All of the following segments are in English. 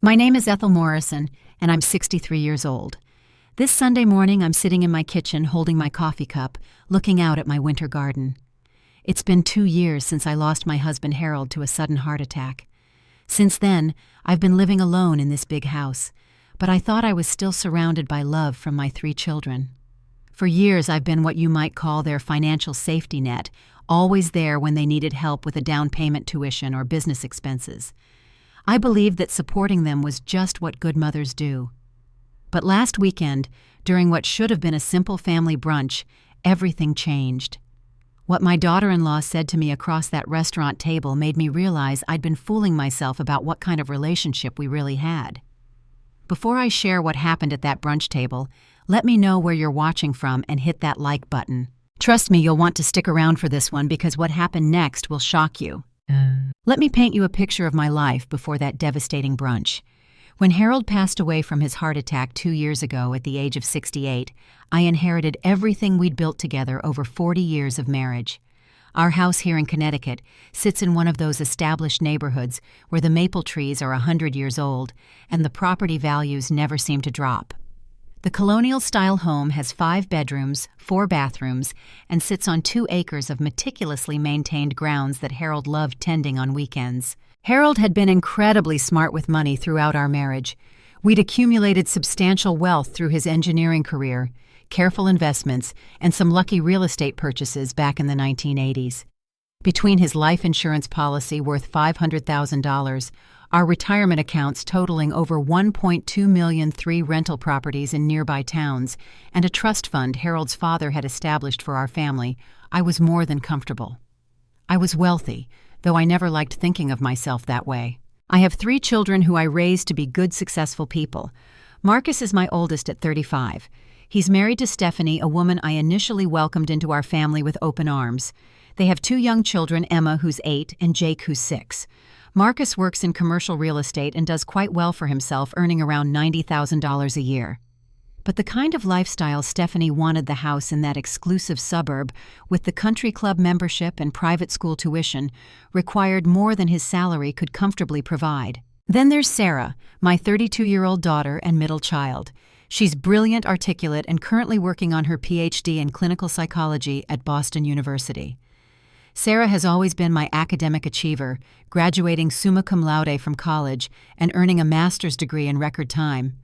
My name is Ethel Morrison, and I'm 63 years old. This Sunday morning, I'm sitting in my kitchen holding my coffee cup, looking out at my winter garden. It's been 2 years since I lost my husband Harold to a sudden heart attack. Since then, I've been living alone in this big house, but I thought I was still surrounded by love from my 3 children. For years, I've been what you might call their financial safety net, always there when they needed help with a down payment tuition or business expenses. I believed that supporting them was just what good mothers do. But last weekend, during what should have been a simple family brunch, everything changed. What my daughter-in-law said to me across that restaurant table made me realize I'd been fooling myself about what kind of relationship we really had. Before I share what happened at that brunch table, let me know where you're watching from and hit that like button. Trust me, you'll want to stick around for this one because what happened next will shock you. Let me paint you a picture of my life before that devastating brunch. When Harold passed away from his heart attack 2 years ago at the age of 68, I inherited everything we'd built together over 40 years of marriage. Our house here in Connecticut sits in one of those established neighborhoods where the maple trees are 100 years old and the property values never seem to drop. The colonial-style home has 5 bedrooms, 4 bathrooms, and sits on 2 acres of meticulously maintained grounds that Harold loved tending on weekends. Harold had been incredibly smart with money throughout our marriage. We'd accumulated substantial wealth through his engineering career, careful investments, and some lucky real estate purchases back in the 1980s. Between his life insurance policy worth $500,000, our retirement accounts totaling over $1.2 million, 3 rental properties in nearby towns, and a trust fund Harold's father had established for our family, I was more than comfortable. I was wealthy, though I never liked thinking of myself that way. I have 3 children who I raised to be good, successful people. Marcus is my oldest at 35. He's married to Stephanie, a woman I initially welcomed into our family with open arms. They have 2 young children, Emma, who's 8, and Jake, who's 6. Marcus works in commercial real estate and does quite well for himself, earning around $90,000 a year. But the kind of lifestyle Stephanie wanted the house in that exclusive suburb, with the country club membership and private school tuition, required more than his salary could comfortably provide. Then there's Sarah, my 32-year-old daughter and middle child. She's brilliant, articulate, and currently working on her PhD in clinical psychology at Boston University. Sarah has always been my academic achiever, graduating summa cum laude from college and earning a master's degree in record time.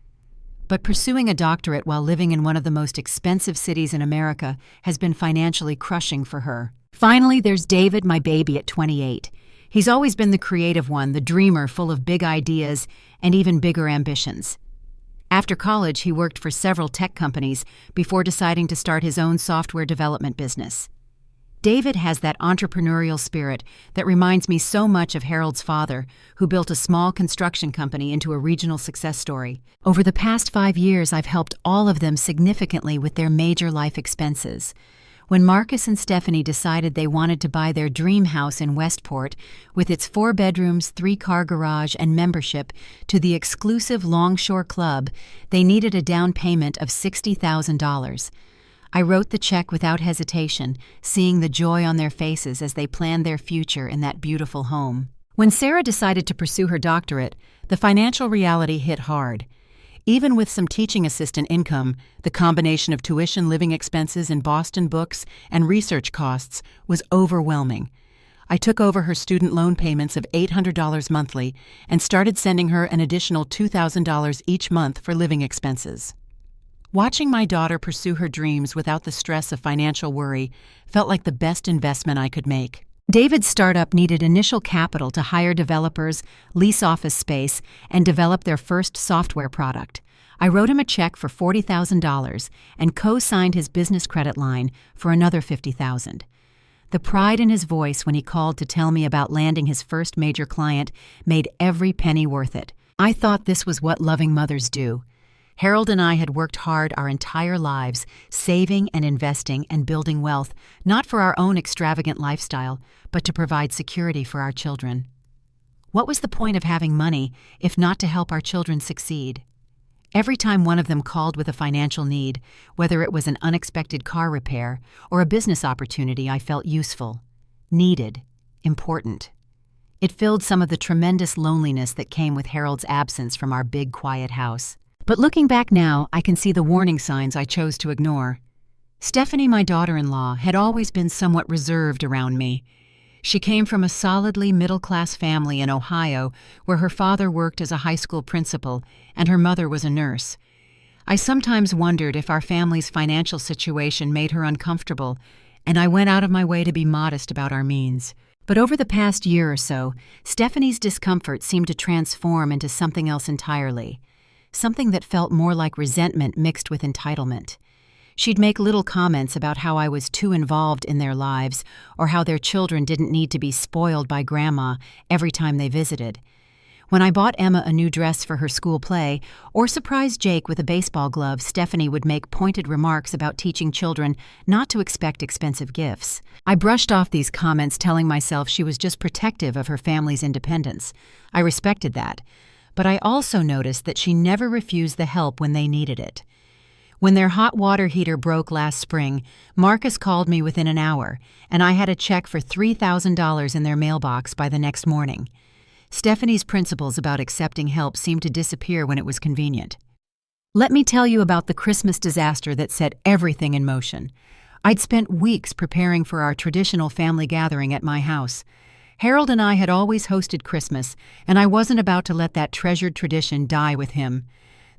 But pursuing a doctorate while living in one of the most expensive cities in America has been financially crushing for her. Finally, there's David, my baby at 28. He's always been the creative one, the dreamer full of big ideas and even bigger ambitions. After college, he worked for several tech companies before deciding to start his own software development business. David has that entrepreneurial spirit that reminds me so much of Harold's father, who built a small construction company into a regional success story. Over the past 5 years, I've helped all of them significantly with their major life expenses. When Marcus and Stephanie decided they wanted to buy their dream house in Westport, with its 4 bedrooms, 3-car garage, and membership to the exclusive Longshore Club, they needed a down payment of $60,000. I wrote the check without hesitation, seeing the joy on their faces as they planned their future in that beautiful home. When Sarah decided to pursue her doctorate, the financial reality hit hard. Even with some teaching assistant income, the combination of tuition, living expenses, and Boston books and research costs was overwhelming. I took over her student loan payments of $800 monthly and started sending her an additional $2,000 each month for living expenses. Watching my daughter pursue her dreams without the stress of financial worry felt like the best investment I could make. David's startup needed initial capital to hire developers, lease office space, and develop their first software product. I wrote him a check for $40,000 and co-signed his business credit line for another $50,000. The pride in his voice when he called to tell me about landing his first major client made every penny worth it. I thought this was what loving mothers do. Harold and I had worked hard our entire lives, saving and investing and building wealth, not for our own extravagant lifestyle, but to provide security for our children. What was the point of having money if not to help our children succeed? Every time one of them called with a financial need, whether it was an unexpected car repair or a business opportunity, I felt useful, needed, important. It filled some of the tremendous loneliness that came with Harold's absence from our big, quiet house. But looking back now, I can see the warning signs I chose to ignore. Stephanie, my daughter-in-law, had always been somewhat reserved around me. She came from a solidly middle-class family in Ohio where her father worked as a high school principal and her mother was a nurse. I sometimes wondered if our family's financial situation made her uncomfortable, and I went out of my way to be modest about our means. But over the past year or so, Stephanie's discomfort seemed to transform into something else entirely, something that felt more like resentment mixed with entitlement. She'd make little comments about how I was too involved in their lives or how their children didn't need to be spoiled by Grandma every time they visited. When I bought Emma a new dress for her school play or surprised Jake with a baseball glove, Stephanie would make pointed remarks about teaching children not to expect expensive gifts. I brushed off these comments, telling myself she was just protective of her family's independence. I respected that, but I also noticed that she never refused the help when they needed it. When their hot water heater broke last spring, Marcus called me within an hour, and I had a check for $3,000 in their mailbox by the next morning. Stephanie's principles about accepting help seemed to disappear when it was convenient. Let me tell you about the Christmas disaster that set everything in motion. I'd spent weeks preparing for our traditional family gathering at my house. Harold and I had always hosted Christmas, and I wasn't about to let that treasured tradition die with him.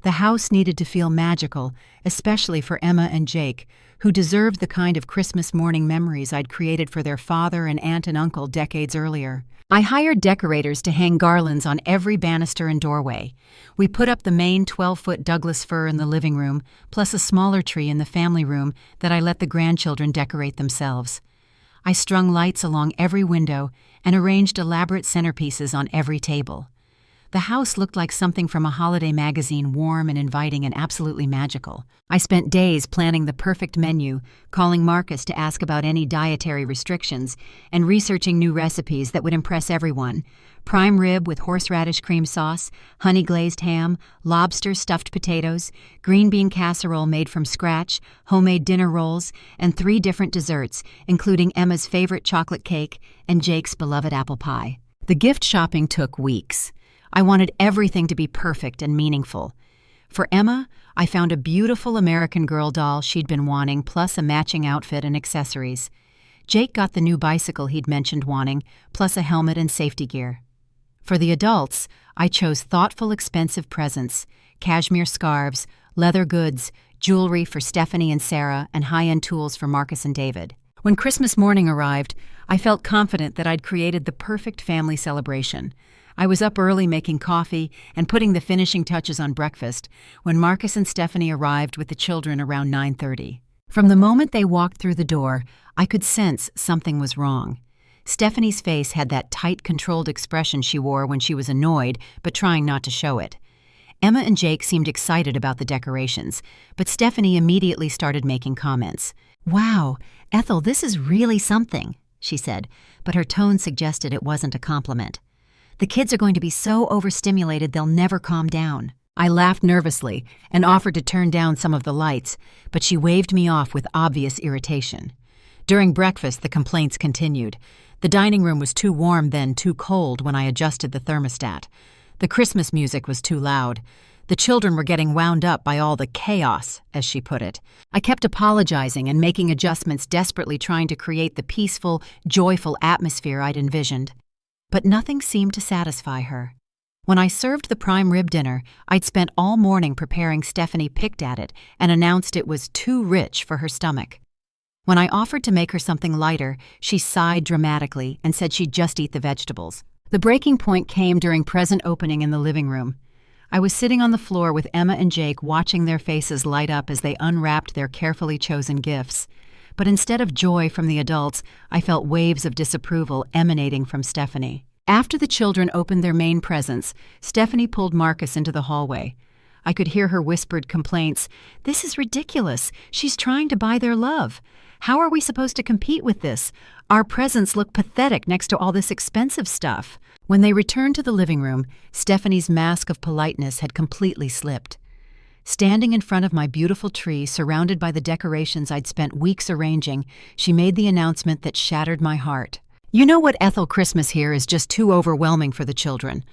The house needed to feel magical, especially for Emma and Jake, who deserved the kind of Christmas morning memories I'd created for their father and aunt and uncle decades earlier. I hired decorators to hang garlands on every banister and doorway. We put up the main 12-foot Douglas fir in the living room, plus a smaller tree in the family room that I let the grandchildren decorate themselves. I strung lights along every window and arranged elaborate centerpieces on every table. The house looked like something from a holiday magazine, warm and inviting and absolutely magical. I spent days planning the perfect menu, calling Marcus to ask about any dietary restrictions, and researching new recipes that would impress everyone. Prime rib with horseradish cream sauce, honey glazed ham, lobster stuffed potatoes, green bean casserole made from scratch, homemade dinner rolls, and 3 different desserts, including Emma's favorite chocolate cake and Jake's beloved apple pie. The gift shopping took weeks. I wanted everything to be perfect and meaningful. For Emma, I found a beautiful American Girl doll she'd been wanting, plus a matching outfit and accessories. Jake got the new bicycle he'd mentioned wanting, plus a helmet and safety gear. For the adults, I chose thoughtful, expensive presents, cashmere scarves, leather goods, jewelry for Stephanie and Sarah, and high-end tools for Marcus and David. When Christmas morning arrived, I felt confident that I'd created the perfect family celebration. I was up early making coffee and putting the finishing touches on breakfast when Marcus and Stephanie arrived with the children around 9:30. From the moment they walked through the door, I could sense something was wrong. Stephanie's face had that tight, controlled expression she wore when she was annoyed, but trying not to show it. Emma and Jake seemed excited about the decorations, but Stephanie immediately started making comments. "Wow, Ethel, this is really something," she said, but her tone suggested it wasn't a compliment. "The kids are going to be so overstimulated they'll never calm down." I laughed nervously and offered to turn down some of the lights, but she waved me off with obvious irritation. During breakfast, the complaints continued. The dining room was too warm then, too cold when I adjusted the thermostat. The Christmas music was too loud. The children were getting wound up by all the chaos, as she put it. I kept apologizing and making adjustments, desperately trying to create the peaceful, joyful atmosphere I'd envisioned. But nothing seemed to satisfy her. When I served the prime rib dinner, I'd spent all morning preparing. Stephanie picked at it and announced it was too rich for her stomach. When I offered to make her something lighter, she sighed dramatically and said she'd just eat the vegetables. The breaking point came during present opening in the living room. I was sitting on the floor with Emma and Jake, watching their faces light up as they unwrapped their carefully chosen gifts. But instead of joy from the adults, I felt waves of disapproval emanating from Stephanie. After the children opened their main presents, Stephanie pulled Marcus into the hallway. I could hear her whispered complaints. "This is ridiculous. She's trying to buy their love. How are we supposed to compete with this? Our presents look pathetic next to all this expensive stuff." When they returned to the living room, Stephanie's mask of politeness had completely slipped. Standing in front of my beautiful tree, surrounded by the decorations I'd spent weeks arranging, she made the announcement that shattered my heart. You know what, Ethel, Christmas here is just too overwhelming for the children.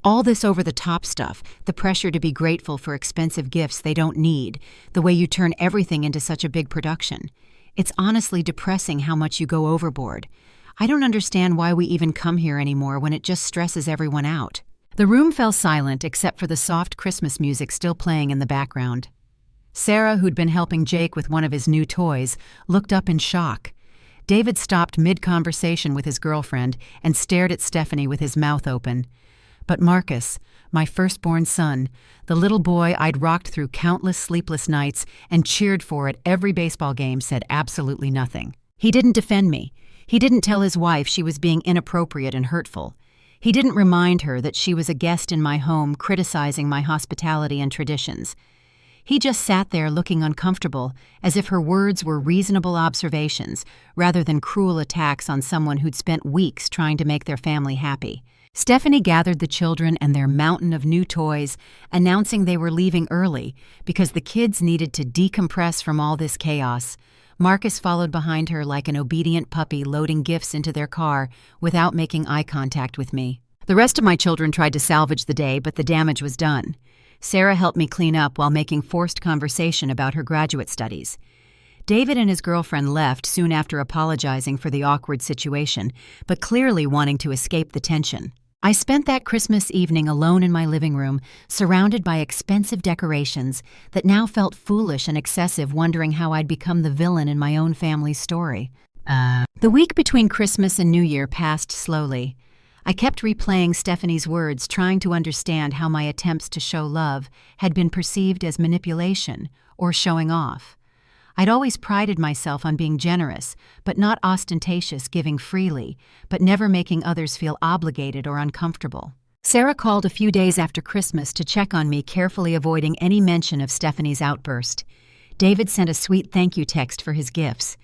All this over-the-top stuff, the pressure to be grateful for expensive gifts they don't need, the way you turn everything into such a big production. It's honestly depressing how much you go overboard. I don't understand why we even come here anymore when it just stresses everyone out. The room fell silent except for the soft Christmas music still playing in the background. Sarah, who'd been helping Jake with one of his new toys, looked up in shock. David stopped mid-conversation with his girlfriend and stared at Stephanie with his mouth open. But Marcus, my firstborn son, the little boy I'd rocked through countless sleepless nights and cheered for at every baseball game, said absolutely nothing. He didn't defend me. He didn't tell his wife she was being inappropriate and hurtful. He didn't remind her that she was a guest in my home criticizing my hospitality and traditions. He just sat there looking uncomfortable, as if her words were reasonable observations rather than cruel attacks on someone who'd spent weeks trying to make their family happy. Stephanie gathered the children and their mountain of new toys, announcing they were leaving early because the kids needed to decompress from all this chaos. Marcus followed behind her like an obedient puppy loading gifts into their car without making eye contact with me. The rest of my children tried to salvage the day, but the damage was done. Sarah helped me clean up while making forced conversation about her graduate studies. David and his girlfriend left soon after apologizing for the awkward situation, but clearly wanting to escape the tension. I spent that Christmas evening alone in my living room, surrounded by expensive decorations that now felt foolish and excessive, wondering how I'd become the villain in my own family's story. The week between Christmas and New Year passed slowly. I kept replaying Stephanie's words, trying to understand how my attempts to show love had been perceived as manipulation or showing off. I'd always prided myself on being generous, but not ostentatious, giving freely, but never making others feel obligated or uncomfortable. Sarah called a few days after Christmas to check on me, carefully avoiding any mention of Stephanie's outburst. David sent a sweet thank you text for his gifts,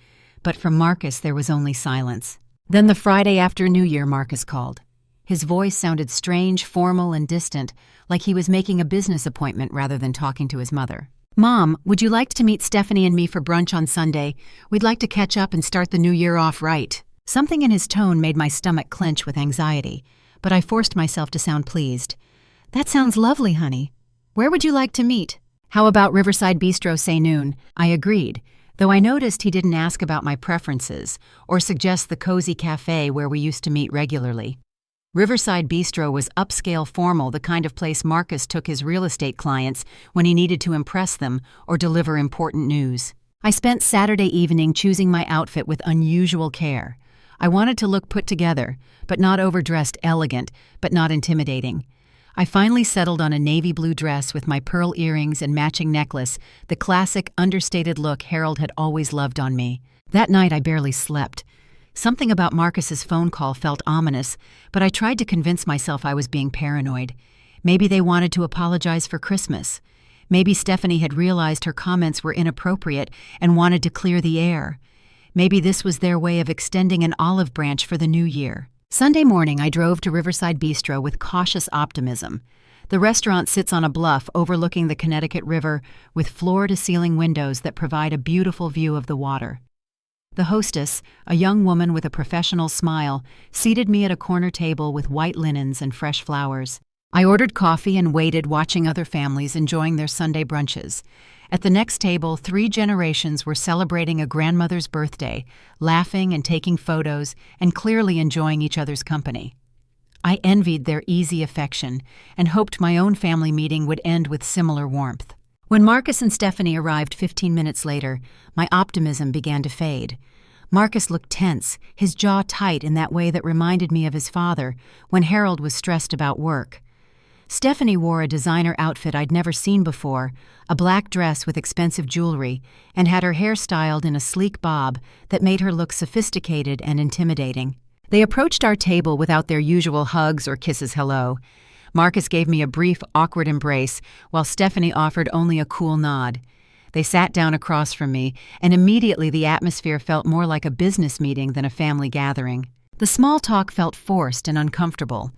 but from Marcus there was only silence. Then the Friday after New Year, Marcus called. His voice sounded strange, formal, and distant, like he was making a business appointment rather than talking to his mother. "Mom, would you like to meet Stephanie and me for brunch on Sunday? We'd like to catch up and start the new year off right." Something in his tone made my stomach clench with anxiety, but I forced myself to sound pleased. "That sounds lovely, honey. Where would you like to meet?" "How about Riverside Bistro, say noon?" I agreed, though I noticed he didn't ask about my preferences or suggest the cozy cafe where we used to meet regularly. Riverside Bistro was upscale formal, the kind of place Marcus took his real estate clients when he needed to impress them or deliver important news. I spent Saturday evening choosing my outfit with unusual care. I wanted to look put together, but not overdressed, elegant, but not intimidating. I finally settled on a navy blue dress with my pearl earrings and matching necklace, the classic, understated look Harold had always loved on me. That night I barely slept. Something about Marcus's phone call felt ominous, but I tried to convince myself I was being paranoid. Maybe they wanted to apologize for Christmas. Maybe Stephanie had realized her comments were inappropriate and wanted to clear the air. Maybe this was their way of extending an olive branch for the new year. Sunday morning, I drove to Riverside Bistro with cautious optimism. The restaurant sits on a bluff overlooking the Connecticut River with floor-to-ceiling windows that provide a beautiful view of the water. The hostess, a young woman with a professional smile, seated me at a corner table with white linens and fresh flowers. I ordered coffee and waited, watching other families enjoying their Sunday brunches. At the next table, 3 generations were celebrating a grandmother's birthday, laughing and taking photos, and clearly enjoying each other's company. I envied their easy affection and hoped my own family meeting would end with similar warmth. When Marcus and Stephanie arrived 15 minutes later, my optimism began to fade. Marcus looked tense, his jaw tight in that way that reminded me of his father when Harold was stressed about work. Stephanie wore a designer outfit I'd never seen before, a black dress with expensive jewelry, and had her hair styled in a sleek bob that made her look sophisticated and intimidating. They approached our table without their usual hugs or kisses hello. Marcus gave me a brief, awkward embrace, while Stephanie offered only a cool nod. They sat down across from me, and immediately the atmosphere felt more like a business meeting than a family gathering. The small talk felt forced and uncomfortable.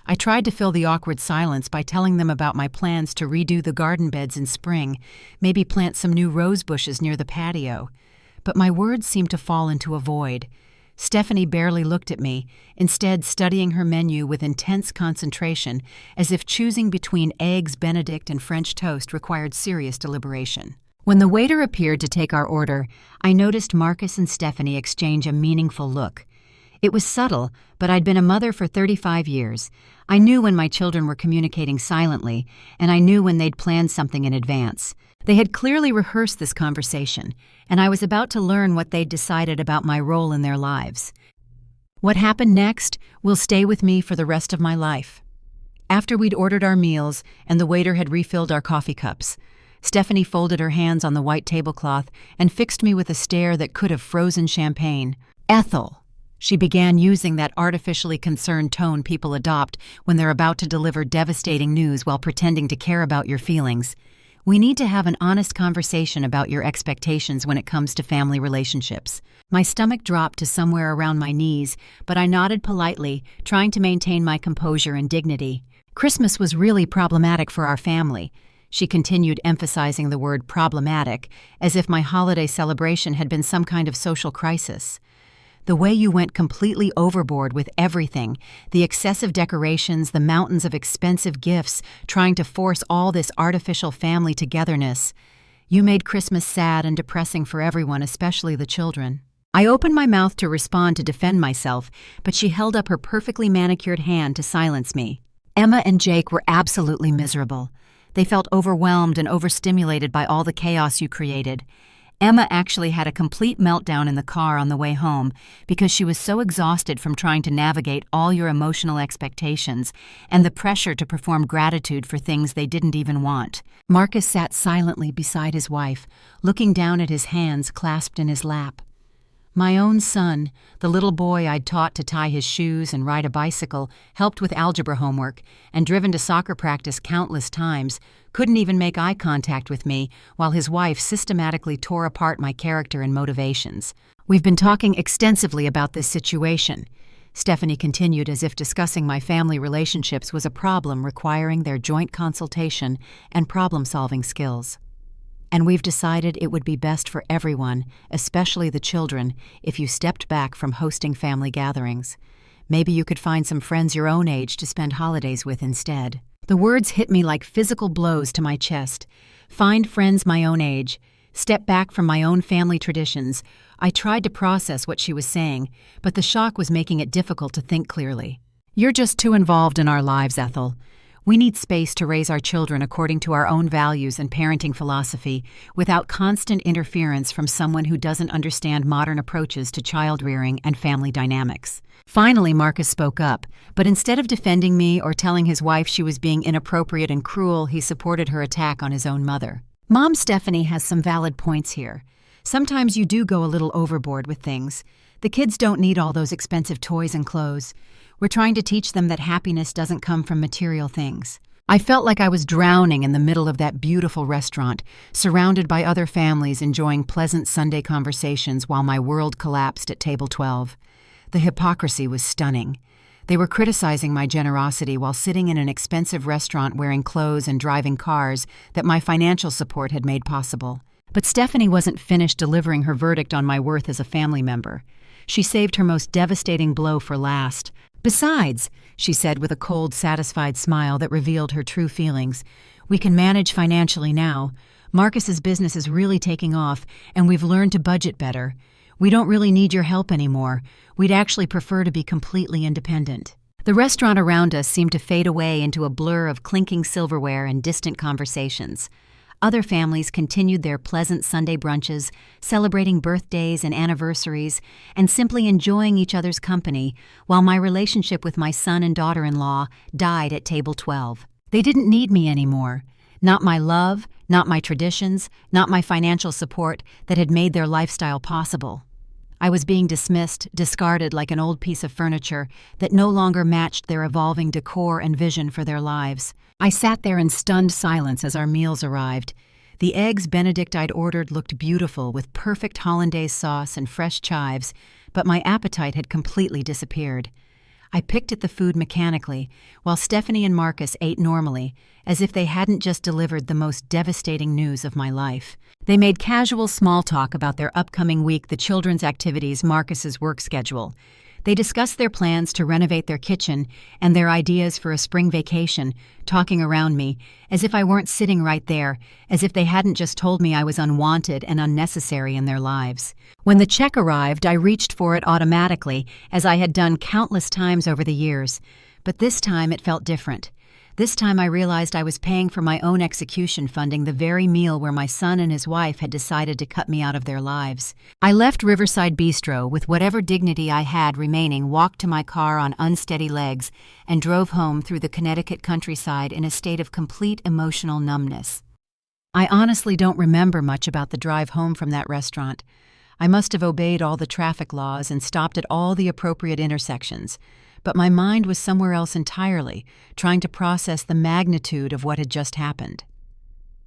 I tried to fill the awkward silence by telling them about my plans to redo the garden beds in spring, maybe plant some new rose bushes near the patio. But my words seemed to fall into a void. Stephanie barely looked at me, instead studying her menu with intense concentration, as if choosing between eggs Benedict and French toast required serious deliberation. When the waiter appeared to take our order, I noticed Marcus and Stephanie exchange a meaningful look. It was subtle, but I'd been a mother for 35 years. I knew when my children were communicating silently, and I knew when they'd planned something in advance. They had clearly rehearsed this conversation, and I was about to learn what they'd decided about my role in their lives. What happened next will stay with me for the rest of my life. After we'd ordered our meals and the waiter had refilled our coffee cups, Stephanie folded her hands on the white tablecloth and fixed me with a stare that could have frozen champagne. "Ethel," she began, using that artificially concerned tone people adopt when they're about to deliver devastating news while pretending to care about your feelings. "We need to have an honest conversation about your expectations when it comes to family relationships." My stomach dropped to somewhere around my knees, but I nodded politely, trying to maintain my composure and dignity. "Christmas was really problematic for our family," she continued, emphasizing the word problematic, as if my holiday celebration had been some kind of social crisis. "The way you went completely overboard with everything, the excessive decorations, the mountains of expensive gifts, trying to force all this artificial family togetherness. You made Christmas sad and depressing for everyone, especially the children." I opened my mouth to respond to defend myself, but she held up her perfectly manicured hand to silence me. "Emma and Jake were absolutely miserable. They felt overwhelmed and overstimulated by all the chaos you created. Emma actually had a complete meltdown in the car on the way home because she was so exhausted from trying to navigate all your emotional expectations and the pressure to perform gratitude for things they didn't even want." Marcus sat silently beside his wife, looking down at his hands clasped in his lap. My own son, the little boy I'd taught to tie his shoes and ride a bicycle, helped with algebra homework, and driven to soccer practice countless times, couldn't even make eye contact with me while his wife systematically tore apart my character and motivations. "We've been talking extensively about this situation," Stephanie continued, as if discussing my family relationships was a problem requiring their joint consultation and problem-solving skills. "And we've decided it would be best for everyone, especially the children, if you stepped back from hosting family gatherings. Maybe you could find some friends your own age to spend holidays with instead." The words hit me like physical blows to my chest. Find friends my own age. Step back from my own family traditions. I tried to process what she was saying, but the shock was making it difficult to think clearly. "You're just too involved in our lives, Ethel. We need space to raise our children according to our own values and parenting philosophy, without constant interference from someone who doesn't understand modern approaches to child rearing and family dynamics." Finally, Marcus spoke up, but instead of defending me or telling his wife she was being inappropriate and cruel, he supported her attack on his own mother. "Mom, Stephanie has some valid points here. Sometimes you do go a little overboard with things. The kids don't need all those expensive toys and clothes. We're trying to teach them that happiness doesn't come from material things." I felt like I was drowning in the middle of that beautiful restaurant, surrounded by other families enjoying pleasant Sunday conversations while my world collapsed at table 12. The hypocrisy was stunning. They were criticizing my generosity while sitting in an expensive restaurant wearing clothes and driving cars that my financial support had made possible. But Stephanie wasn't finished delivering her verdict on my worth as a family member. She saved her most devastating blow for last. "Besides," she said with a cold, satisfied smile that revealed her true feelings, "we can manage financially now. Marcus's business is really taking off, and we've learned to budget better. We don't really need your help anymore. We'd actually prefer to be completely independent." The restaurant around us seemed to fade away into a blur of clinking silverware and distant conversations. Other families continued their pleasant Sunday brunches, celebrating birthdays and anniversaries, and simply enjoying each other's company, while my relationship with my son and daughter-in-law died at table 12. They didn't need me anymore. Not my love, not my traditions, not my financial support that had made their lifestyle possible. I was being dismissed, discarded like an old piece of furniture that no longer matched their evolving decor and vision for their lives. I sat there in stunned silence as our meals arrived. The eggs Benedict I'd ordered looked beautiful with perfect hollandaise sauce and fresh chives, but my appetite had completely disappeared. I picked at the food mechanically, while Stephanie and Marcus ate normally, as if they hadn't just delivered the most devastating news of my life. They made casual small talk about their upcoming week, the children's activities, Marcus's work schedule. They discussed their plans to renovate their kitchen and their ideas for a spring vacation, talking around me, as if I weren't sitting right there, as if they hadn't just told me I was unwanted and unnecessary in their lives. When the check arrived, I reached for it automatically, as I had done countless times over the years. But this time it felt different. This time I realized I was paying for my own execution, funding the very meal where my son and his wife had decided to cut me out of their lives. I left Riverside Bistro with whatever dignity I had remaining, walked to my car on unsteady legs, and drove home through the Connecticut countryside in a state of complete emotional numbness. I honestly don't remember much about the drive home from that restaurant. I must have obeyed all the traffic laws and stopped at all the appropriate intersections. But my mind was somewhere else entirely, trying to process the magnitude of what had just happened.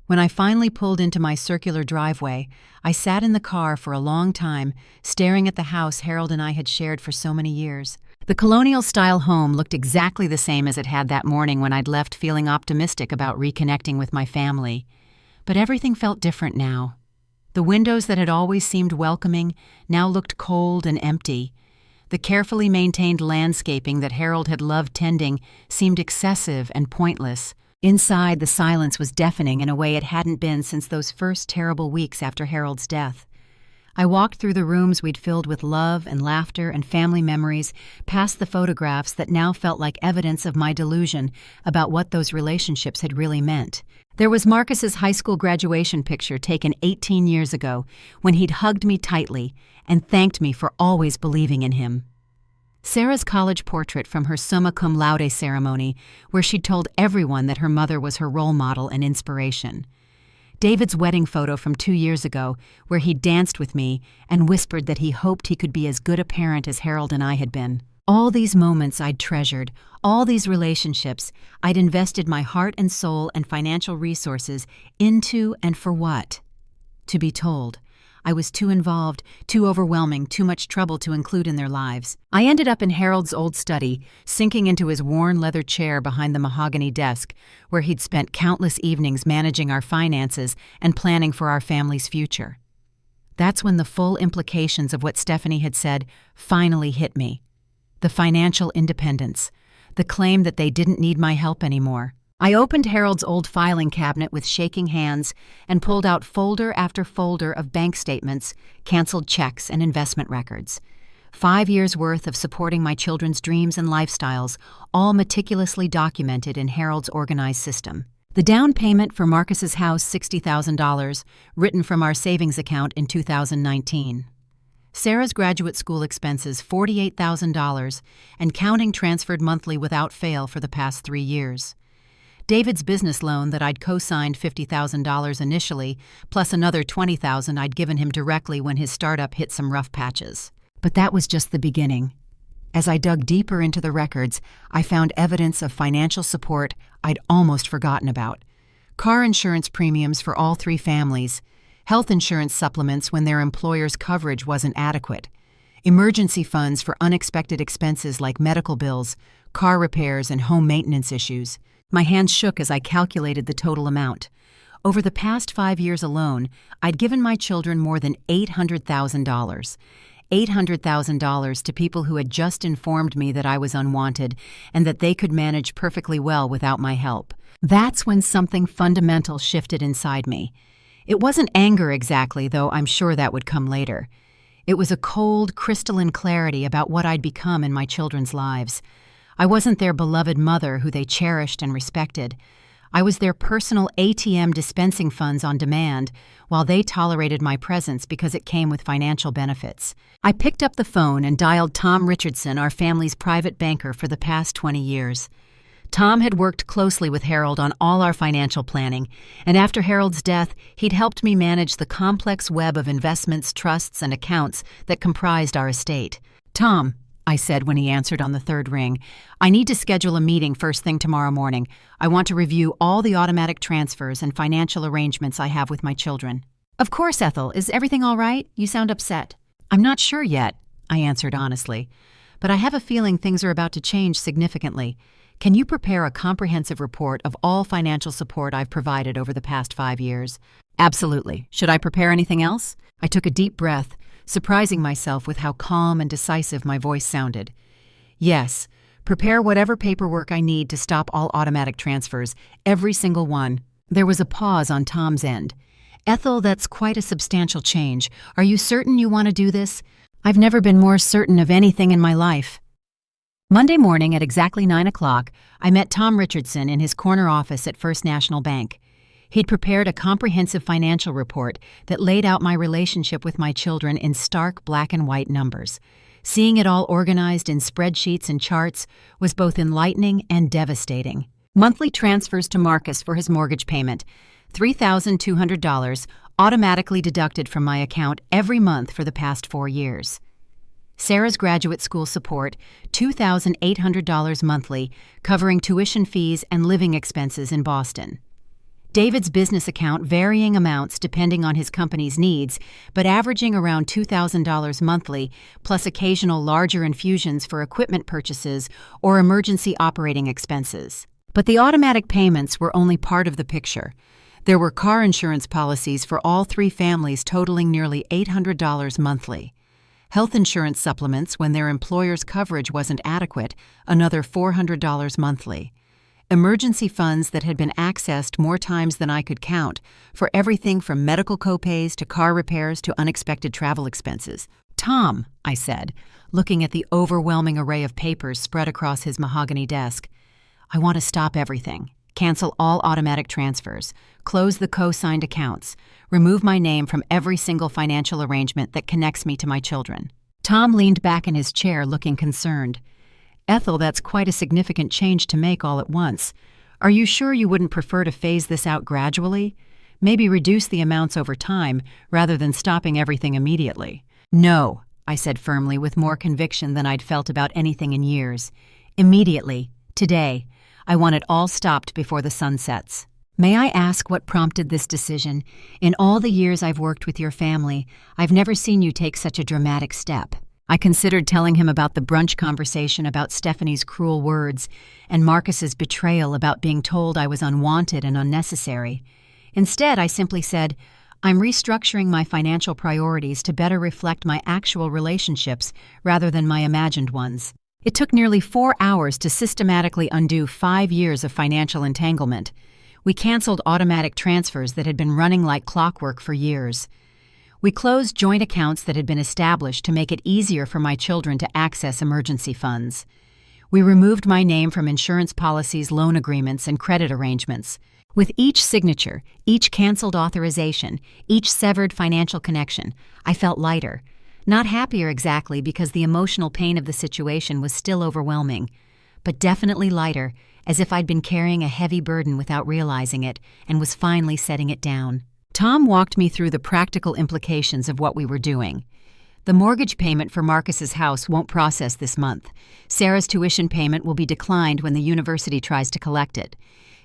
When I finally pulled into my circular driveway, I sat in the car for a long time, staring at the house Harold and I had shared for so many years. The colonial-style home looked exactly the same as it had that morning when I'd left, feeling optimistic about reconnecting with my family. But everything felt different now. The windows that had always seemed welcoming now looked cold and empty. The carefully maintained landscaping that Harold had loved tending seemed excessive and pointless. Inside, the silence was deafening in a way it hadn't been since those first terrible weeks after Harold's death. I walked through the rooms we'd filled with love and laughter and family memories, past the photographs that now felt like evidence of my delusion about what those relationships had really meant. There was Marcus's high school graduation picture taken 18 years ago, when he'd hugged me tightly and thanked me for always believing in him. Sarah's college portrait from her summa cum laude ceremony, where she'd told everyone that her mother was her role model and inspiration. David's wedding photo from 2 years ago, where he danced with me and whispered that he hoped he could be as good a parent as Harold and I had been. All these moments I'd treasured, all these relationships I'd invested my heart and soul and financial resources into, and for what? To be told. I was too involved, too overwhelming, too much trouble to include in their lives. I ended up in Harold's old study, sinking into his worn leather chair behind the mahogany desk, where he'd spent countless evenings managing our finances and planning for our family's future. That's when the full implications of what Stephanie had said finally hit me. The financial independence, the claim that they didn't need my help anymore. I opened Harold's old filing cabinet with shaking hands and pulled out folder after folder of bank statements, canceled checks, and investment records. 5 years' worth of supporting my children's dreams and lifestyles, all meticulously documented in Harold's organized system. The down payment for Marcus's house, $60,000, written from our savings account in 2019. Sarah's graduate school expenses, $48,000, and counting, transferred monthly without fail for the past 3 years. David's business loan that I'd co-signed $50,000 initially, plus another $20,000 I'd given him directly when his startup hit some rough patches. But that was just the beginning. As I dug deeper into the records, I found evidence of financial support I'd almost forgotten about. Car insurance premiums for all 3 families, health insurance supplements when their employer's coverage wasn't adequate, emergency funds for unexpected expenses like medical bills, car repairs, and home maintenance issues. My hands shook as I calculated the total amount. Over the past 5 years alone, I'd given my children more than $800,000. $800,000 to people who had just informed me that I was unwanted and that they could manage perfectly well without my help. That's when something fundamental shifted inside me. It wasn't anger exactly, though I'm sure that would come later. It was a cold, crystalline clarity about what I'd become in my children's lives. I wasn't their beloved mother who they cherished and respected. I was their personal ATM dispensing funds on demand, while they tolerated my presence because it came with financial benefits. I picked up the phone and dialed Tom Richardson, our family's private banker for the past 20 years. Tom had worked closely with Harold on all our financial planning, and after Harold's death, he'd helped me manage the complex web of investments, trusts, and accounts that comprised our estate. "Tom," I said when he answered on the third ring, "I need to schedule a meeting first thing tomorrow morning. I want to review all the automatic transfers and financial arrangements I have with my children." "Of course, Ethel. Is everything all right? You sound upset." "I'm not sure yet," I answered honestly. but I have a feeling things are about to change significantly. Can you prepare a comprehensive report of all financial support I've provided over the past 5 years? Absolutely. Should I prepare anything else? I took a deep breath, surprising myself with how calm and decisive my voice sounded. Yes, prepare whatever paperwork I need to stop all automatic transfers, every single one. There was a pause on Tom's end. Ethel, that's quite a substantial change. Are you certain you want to do this? I've never been more certain of anything in my life. Monday morning at exactly 9 o'clock, I met Tom Richardson in his corner office at First National Bank. He'd prepared a comprehensive financial report that laid out my relationship with my children in stark black and white numbers. Seeing it all organized in spreadsheets and charts was both enlightening and devastating. Monthly transfers to Marcus for his mortgage payment, $3,200, automatically deducted from my account every month for the past 4 years. Sarah's graduate school support, $2,800 monthly, covering tuition fees and living expenses in Boston. David's business account, varying amounts depending on his company's needs, but averaging around $2,000 monthly, plus occasional larger infusions for equipment purchases or emergency operating expenses. But the automatic payments were only part of the picture. There were car insurance policies for all 3 families totaling nearly $800 monthly. Health insurance supplements when their employer's coverage wasn't adequate, another $400 monthly. Emergency funds that had been accessed more times than I could count, for everything from medical copays to car repairs to unexpected travel expenses. Tom, I said, looking at the overwhelming array of papers spread across his mahogany desk, I want to stop everything. Cancel all automatic transfers, close the co-signed accounts, remove my name from every single financial arrangement that connects me to my children. Tom leaned back in his chair looking concerned. Ethel, that's quite a significant change to make all at once. Are you sure you wouldn't prefer to phase this out gradually? Maybe reduce the amounts over time rather than stopping everything immediately. No, I said firmly with more conviction than I'd felt about anything in years. Immediately. Today. I want it all stopped before the sun sets. May I ask what prompted this decision? In all the years I've worked with your family, I've never seen you take such a dramatic step. I considered telling him about the brunch conversation about Stephanie's cruel words and Marcus's betrayal about being told I was unwanted and unnecessary. Instead, I simply said, I'm restructuring my financial priorities to better reflect my actual relationships rather than my imagined ones. It took nearly 4 hours to systematically undo 5 years of financial entanglement. We canceled automatic transfers that had been running like clockwork for years. We closed joint accounts that had been established to make it easier for my children to access emergency funds. We removed my name from insurance policies, loan agreements, and credit arrangements. With each signature, each canceled authorization, each severed financial connection, I felt lighter. Not happier exactly because the emotional pain of the situation was still overwhelming, but definitely lighter, as if I'd been carrying a heavy burden without realizing it and was finally setting it down. Tom walked me through the practical implications of what we were doing. The mortgage payment for Marcus's house won't process this month. Sarah's tuition payment will be declined when the university tries to collect it.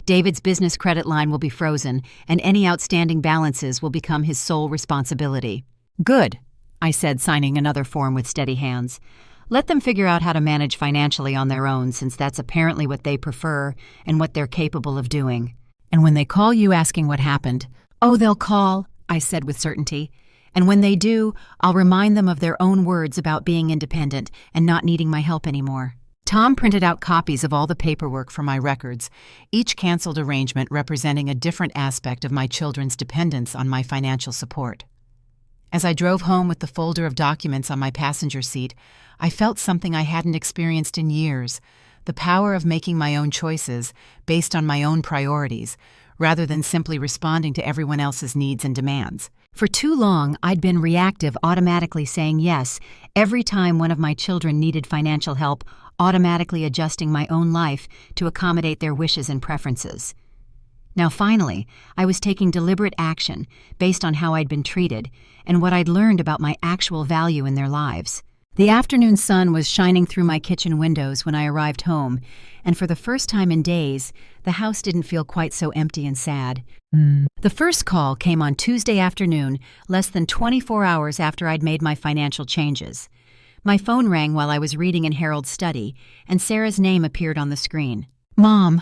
David's business credit line will be frozen, and any outstanding balances will become his sole responsibility. Good, I said, signing another form with steady hands. Let them figure out how to manage financially on their own, since that's apparently what they prefer and what they're capable of doing. And when they call you asking what happened, oh, they'll call, I said with certainty. And when they do, I'll remind them of their own words about being independent and not needing my help anymore. Tom printed out copies of all the paperwork for my records, each canceled arrangement representing a different aspect of my children's dependence on my financial support. As I drove home with the folder of documents on my passenger seat, I felt something I hadn't experienced in years, the power of making my own choices based on my own priorities, rather than simply responding to everyone else's needs and demands. For too long, I'd been reactive, automatically saying yes every time one of my children needed financial help, automatically adjusting my own life to accommodate their wishes and preferences. Now finally, I was taking deliberate action based on how I'd been treated and what I'd learned about my actual value in their lives. The afternoon sun was shining through my kitchen windows when I arrived home, and for the first time in days, the house didn't feel quite so empty and sad. The first call came on Tuesday afternoon, less than 24 hours after I'd made my financial changes. My phone rang while I was reading in Harold's study, and Sarah's name appeared on the screen. "Mom."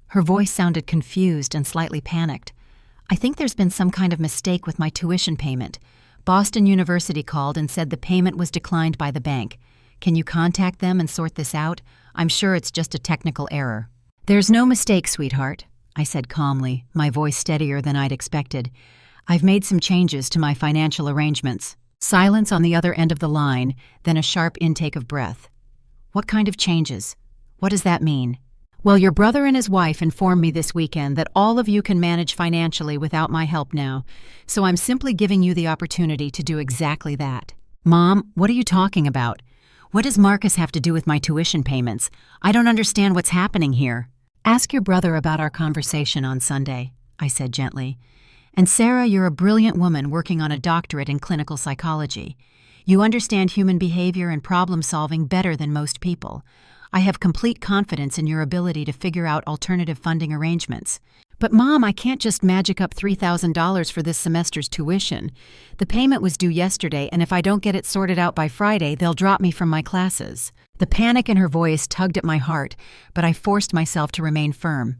Her voice sounded confused and slightly panicked. "I think there's been some kind of mistake with my tuition payment. Boston University called and said the payment was declined by the bank. Can you contact them and sort this out? I'm sure it's just a technical error." "There's no mistake, sweetheart," I said calmly, my voice steadier than I'd expected. "I've made some changes to my financial arrangements." Silence on the other end of the line, then a sharp intake of breath. "What kind of changes? What does that mean?" "Well, your brother and his wife informed me this weekend that all of you can manage financially without my help now, so I'm simply giving you the opportunity to do exactly that." "Mom, what are you talking about? What does Marcus have to do with my tuition payments? I don't understand what's happening here." "Ask your brother about our conversation on Sunday," I said gently. "And Sarah, you're a brilliant woman working on a doctorate in clinical psychology. You understand human behavior and problem solving better than most people. I have complete confidence in your ability to figure out alternative funding arrangements." "But Mom, I can't just magic up $3,000 for this semester's tuition. The payment was due yesterday, and if I don't get it sorted out by Friday, they'll drop me from my classes." The panic in her voice tugged at my heart, but I forced myself to remain firm.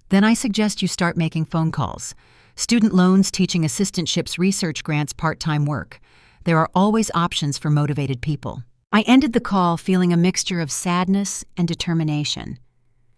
"Then I suggest you start making phone calls. Student loans, teaching assistantships, research grants, part-time work. There are always options for motivated people." I ended the call feeling a mixture of sadness and determination.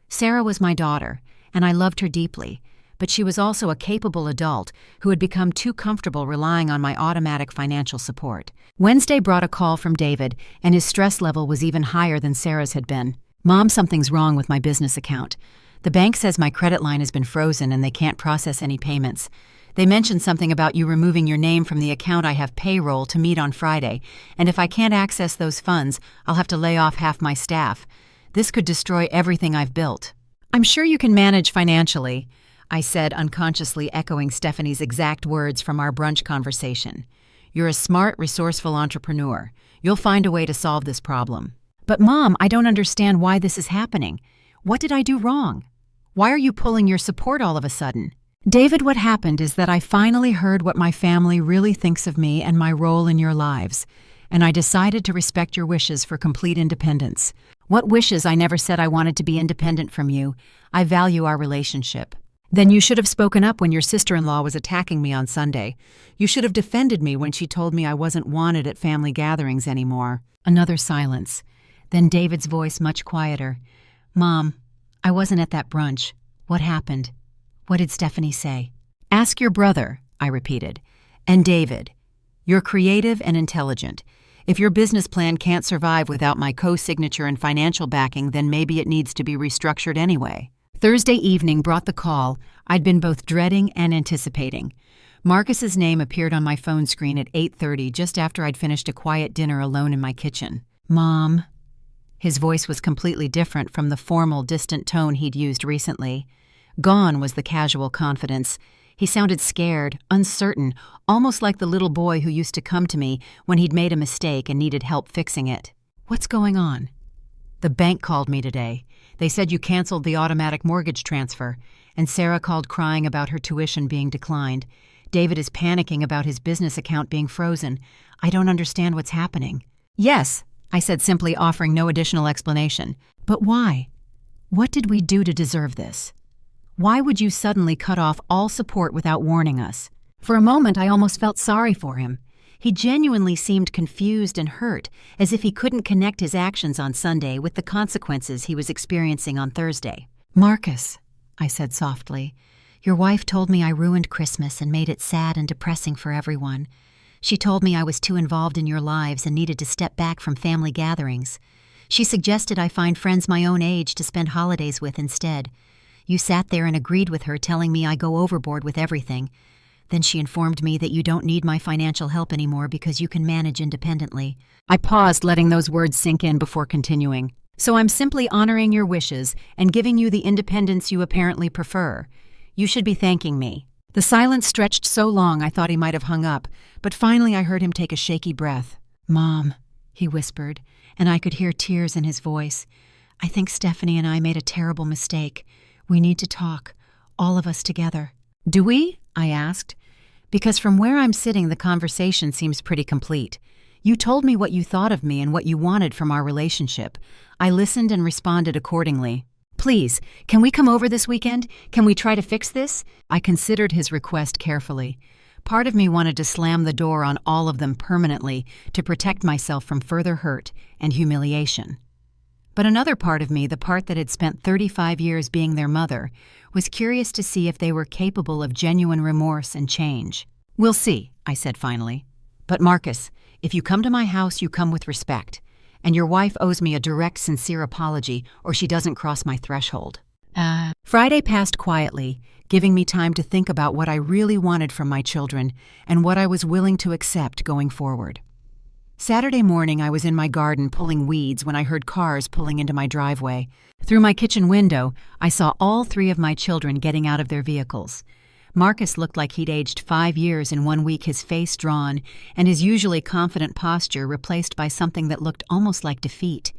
Sarah was my daughter, and I loved her deeply, but she was also a capable adult who had become too comfortable relying on my automatic financial support. Wednesday brought a call from David, and his stress level was even higher than Sarah's had been. "Mom, something's wrong with my business account. The bank says my credit line has been frozen and they can't process any payments. They mentioned something about you removing your name from the account I have payroll to meet on Friday, and if I can't access those funds, I'll have to lay off half my staff. This could destroy everything I've built." "I'm sure you can manage financially," I said, unconsciously echoing Stephanie's exact words from our brunch conversation. "You're a smart, resourceful entrepreneur. You'll find a way to solve this problem." "But Mom, I don't understand why this is happening. What did I do wrong? Why are you pulling your support all of a sudden?" "David, what happened is that I finally heard what my family really thinks of me and my role in your lives, and I decided to respect your wishes for complete independence." "What wishes? I never said I wanted to be independent from you. I value our relationship." "Then you should have spoken up when your sister-in-law was attacking me on Sunday. You should have defended me when she told me I wasn't wanted at family gatherings anymore." Another silence. Then David's voice much quieter. "Mom, I wasn't at that brunch. What happened? What did Stephanie say?" "Ask your brother," I repeated. "And David, you're creative and intelligent. If your business plan can't survive without my co-signature and financial backing, then maybe it needs to be restructured anyway." Thursday evening brought the call I'd been both dreading and anticipating. Marcus's name appeared on my phone screen at 8:30, just after I'd finished a quiet dinner alone in my kitchen. "Mom." His voice was completely different from the formal, distant tone he'd used recently. Gone was the casual confidence. He sounded scared, uncertain, almost like the little boy who used to come to me when he'd made a mistake and needed help fixing it. "What's going on?" "The bank called me today. They said you canceled the automatic mortgage transfer, and Sarah called crying about her tuition being declined. David is panicking about his business account being frozen. I don't understand what's happening." "Yes," I said, simply offering no additional explanation. "But why? What did we do to deserve this? Why would you suddenly cut off all support without warning us?" For a moment, I almost felt sorry for him. He genuinely seemed confused and hurt, as if he couldn't connect his actions on Sunday with the consequences he was experiencing on Thursday. "Marcus," I said softly, "your wife told me I ruined Christmas and made it sad and depressing for everyone. She told me I was too involved in your lives and needed to step back from family gatherings. She suggested I find friends my own age to spend holidays with instead. You sat there and agreed with her, telling me I go overboard with everything. Then she informed me that you don't need my financial help anymore because you can manage independently." I paused, letting those words sink in before continuing. "So I'm simply honoring your wishes and giving you the independence you apparently prefer. You should be thanking me." The silence stretched so long I thought he might have hung up, but finally I heard him take a shaky breath. "Mom," he whispered, and I could hear tears in his voice. "I think Stephanie and I made a terrible mistake. We need to talk, all of us together." "Do we?" I asked. "Because from where I'm sitting, the conversation seems pretty complete. You told me what you thought of me and what you wanted from our relationship. I listened and responded accordingly. Please, can we come over this weekend? Can we try to fix this? I considered his request carefully. Part of me wanted to slam the door on all of them permanently to protect myself from further hurt and humiliation. But another part of me, the part that had spent 35 years being their mother, was curious to see if they were capable of genuine remorse and change. We'll see, I said finally. But Marcus, if you come to my house, you come with respect. And your wife owes me a direct, sincere apology, or she doesn't cross my threshold. Friday passed quietly, giving me time to think about what I really wanted from my children and what I was willing to accept going forward. Saturday morning, I was in my garden pulling weeds when I heard cars pulling into my driveway. Through my kitchen window, I saw all 3 of my children getting out of their vehicles. Marcus looked like he'd aged 5 years in 1 week, his face drawn, and his usually confident posture replaced by something that looked almost like defeat.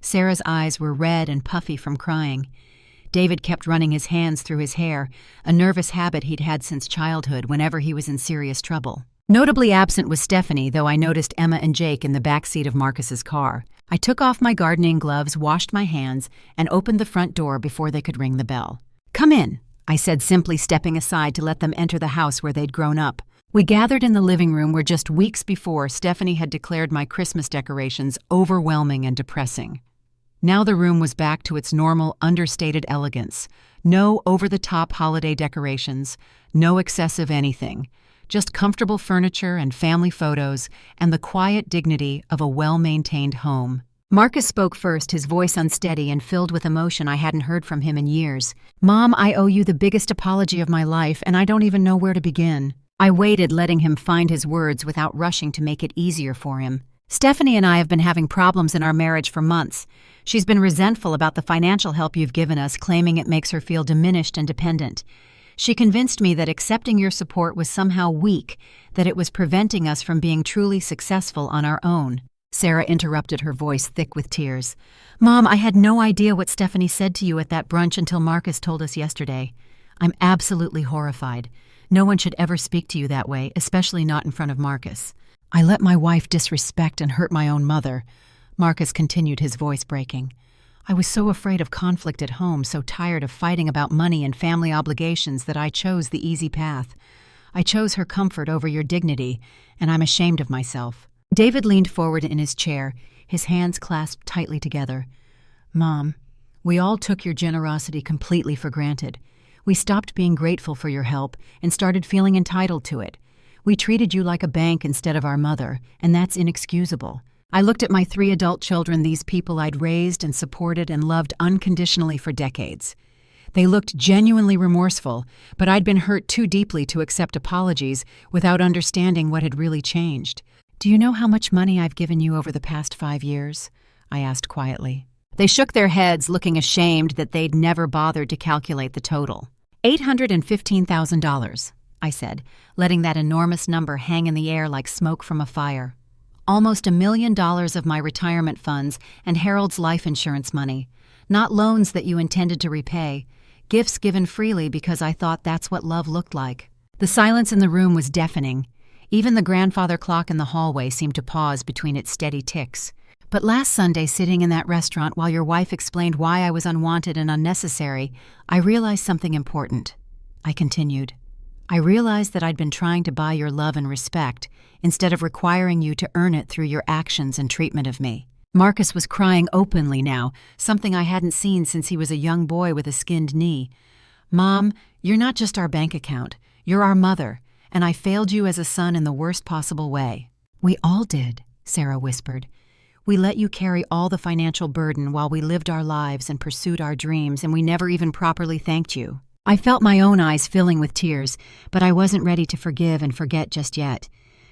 Sarah's eyes were red and puffy from crying. David kept running his hands through his hair, a nervous habit he'd had since childhood whenever he was in serious trouble. Notably absent was Stephanie, though I noticed Emma and Jake in the back seat of Marcus's car. I took off my gardening gloves, washed my hands, and opened the front door before they could ring the bell. "Come in," I said, simply stepping aside to let them enter the house where they'd grown up. We gathered in the living room where just weeks before Stephanie had declared my Christmas decorations overwhelming and depressing. Now the room was back to its normal, understated elegance. No over-the-top holiday decorations, no excessive anything. Just comfortable furniture and family photos and the quiet dignity of a well-maintained home. Marcus spoke first, his voice unsteady and filled with emotion I hadn't heard from him in years. "Mom, I owe you the biggest apology of my life, and I don't even know where to begin." I waited, letting him find his words without rushing to make it easier for him. "Stephanie and I have been having problems in our marriage for months. She's been resentful about the financial help you've given us, claiming it makes her feel diminished and dependent. She convinced me that accepting your support was somehow weak, that it was preventing us from being truly successful on our own." Sarah interrupted, her voice thick with tears. "Mom, I had no idea what Stephanie said to you at that brunch until Marcus told us yesterday. I'm absolutely horrified. No one should ever speak to you that way, especially not in front of Marcus. I let my wife disrespect and hurt my own mother." Marcus continued, his voice breaking. "I was so afraid of conflict at home, so tired of fighting about money and family obligations that I chose the easy path. I chose her comfort over your dignity, and I'm ashamed of myself." David leaned forward in his chair, his hands clasped tightly together. "Mom, we all took your generosity completely for granted. We stopped being grateful for your help and started feeling entitled to it. We treated you like a bank instead of our mother, and that's inexcusable." I looked at my 3 adult children, these people I'd raised and supported and loved unconditionally for decades. They looked genuinely remorseful, but I'd been hurt too deeply to accept apologies without understanding what had really changed. "Do you know how much money I've given you over the past 5 years?" I asked quietly. They shook their heads, looking ashamed that they'd never bothered to calculate the total. $815,000, I said, letting that enormous number hang in the air like smoke from a fire. "Almost $1 million of my retirement funds and Harold's life insurance money. Not loans that you intended to repay. Gifts given freely because I thought that's what love looked like." The silence in the room was deafening. Even the grandfather clock in the hallway seemed to pause between its steady ticks. "But last Sunday, sitting in that restaurant while your wife explained why I was unwanted and unnecessary, I realized something important," I continued. "I realized that I'd been trying to buy your love and respect instead of requiring you to earn it through your actions and treatment of me." Marcus was crying openly now, something I hadn't seen since he was a young boy with a skinned knee. "Mom, you're not just our bank account. You're our mother, and I failed you as a son in the worst possible way." "We all did," Sarah whispered. "We let you carry all the financial burden while we lived our lives and pursued our dreams, and we never even properly thanked you." I felt my own eyes filling with tears, but I wasn't ready to forgive and forget just yet.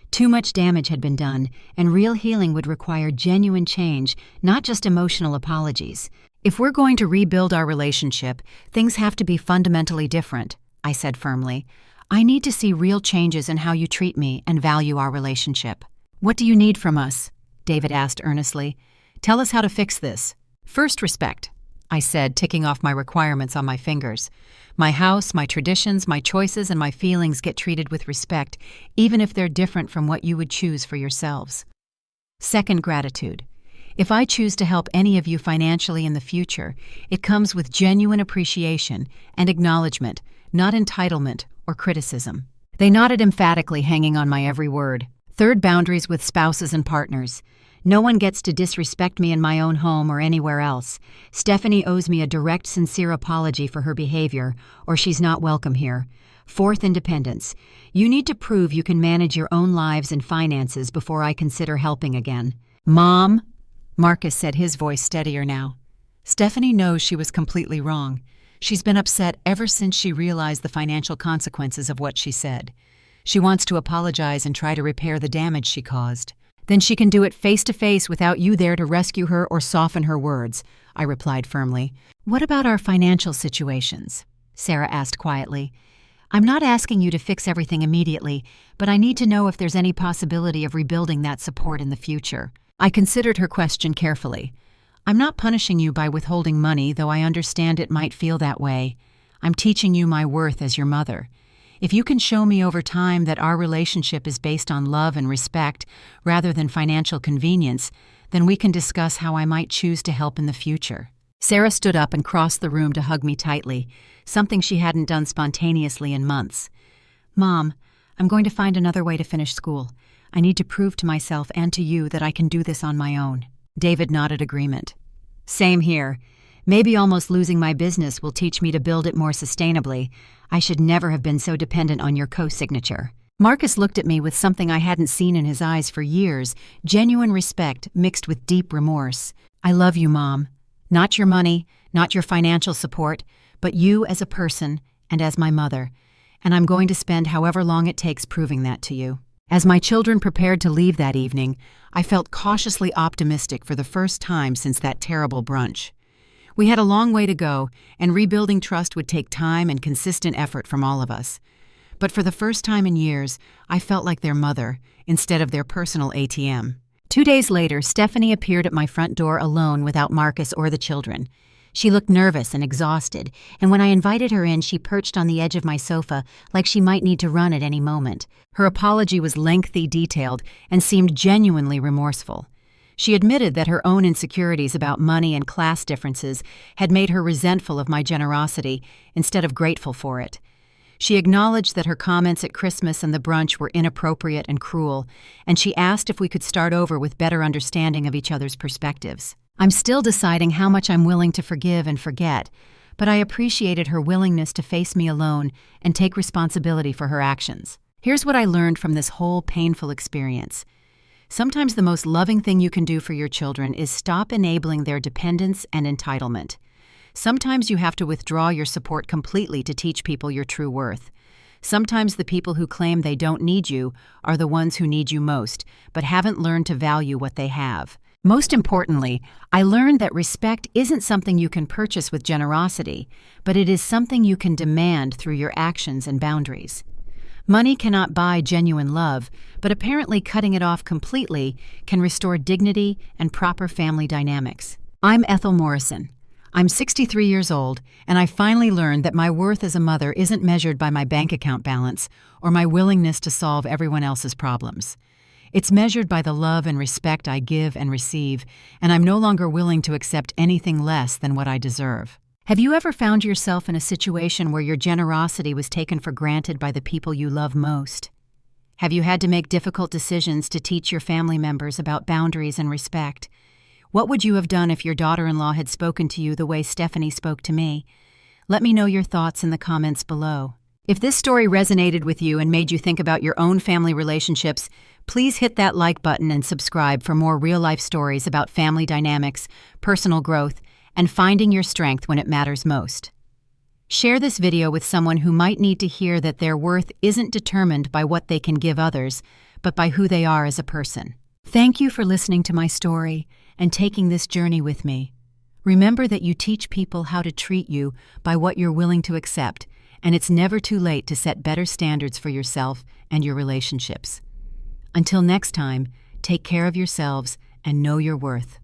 Too much damage had been done, and real healing would require genuine change, not just emotional apologies. "If we're going to rebuild our relationship, things have to be fundamentally different," I said firmly. "I need to see real changes in how you treat me and value our relationship." "What do you need from us?" David asked earnestly. "Tell us how to fix this." "First, respect," I said, ticking off my requirements on my fingers. "My house, my traditions, my choices, and my feelings get treated with respect, even if they're different from what you would choose for yourselves." Second, gratitude. If I choose to help any of you financially in the future, it comes with genuine appreciation and acknowledgement, not entitlement or criticism. They nodded emphatically, hanging on my every word. Third, boundaries with spouses and partners. No one gets to disrespect me in my own home or anywhere else. Stephanie owes me a direct, sincere apology for her behavior, or she's not welcome here. Fourth, independence. You need to prove you can manage your own lives and finances before I consider helping again. Mom, Marcus said, his voice steadier now. Stephanie knows she was completely wrong. She's been upset ever since she realized the financial consequences of what she said. She wants to apologize and try to repair the damage she caused. Then she can do it face to face without you there to rescue her or soften her words, I replied firmly. What about our financial situations? Sarah asked quietly. I'm not asking you to fix everything immediately, but I need to know if there's any possibility of rebuilding that support in the future. I considered her question carefully. I'm not punishing you by withholding money, though I understand it might feel that way. I'm teaching you my worth as your mother. If you can show me over time that our relationship is based on love and respect rather than financial convenience, then we can discuss how I might choose to help in the future. Sarah stood up and crossed the room to hug me tightly, something she hadn't done spontaneously in months. Mom, I'm going to find another way to finish school. I need to prove to myself and to you that I can do this on my own. David nodded agreement. Same here. Maybe almost losing my business will teach me to build it more sustainably. I should never have been so dependent on your co-signature. Marcus looked at me with something I hadn't seen in his eyes for years, genuine respect mixed with deep remorse. I love you, Mom. Not your money, not your financial support, but you as a person and as my mother. And I'm going to spend however long it takes proving that to you. As my children prepared to leave that evening, I felt cautiously optimistic for the first time since that terrible brunch. We had a long way to go, and rebuilding trust would take time and consistent effort from all of us. But for the first time in years, I felt like their mother, instead of their personal ATM. 2 days later, Stephanie appeared at my front door alone without Marcus or the children. She looked nervous and exhausted, and when I invited her in, she perched on the edge of my sofa like she might need to run at any moment. Her apology was lengthy, detailed, and seemed genuinely remorseful. She admitted that her own insecurities about money and class differences had made her resentful of my generosity instead of grateful for it. She acknowledged that her comments at Christmas and the brunch were inappropriate and cruel, and she asked if we could start over with better understanding of each other's perspectives. I'm still deciding how much I'm willing to forgive and forget, but I appreciated her willingness to face me alone and take responsibility for her actions. Here's what I learned from this whole painful experience. Sometimes the most loving thing you can do for your children is stop enabling their dependence and entitlement. Sometimes you have to withdraw your support completely to teach people your true worth. Sometimes the people who claim they don't need you are the ones who need you most, but haven't learned to value what they have. Most importantly, I learned that respect isn't something you can purchase with generosity, but it is something you can demand through your actions and boundaries. Money cannot buy genuine love, but apparently cutting it off completely can restore dignity and proper family dynamics. I'm Ethel Morrison. I'm 63 years old, and I finally learned that my worth as a mother isn't measured by my bank account balance or my willingness to solve everyone else's problems. It's measured by the love and respect I give and receive, and I'm no longer willing to accept anything less than what I deserve. Have you ever found yourself in a situation where your generosity was taken for granted by the people you love most? Have you had to make difficult decisions to teach your family members about boundaries and respect? What would you have done if your daughter-in-law had spoken to you the way Stephanie spoke to me? Let me know your thoughts in the comments below. If this story resonated with you and made you think about your own family relationships, please hit that like button and subscribe for more real-life stories about family dynamics, personal growth, and finding your strength when it matters most. Share this video with someone who might need to hear that their worth isn't determined by what they can give others, but by who they are as a person. Thank you for listening to my story and taking this journey with me. Remember that you teach people how to treat you by what you're willing to accept, and it's never too late to set better standards for yourself and your relationships. Until next time, take care of yourselves and know your worth.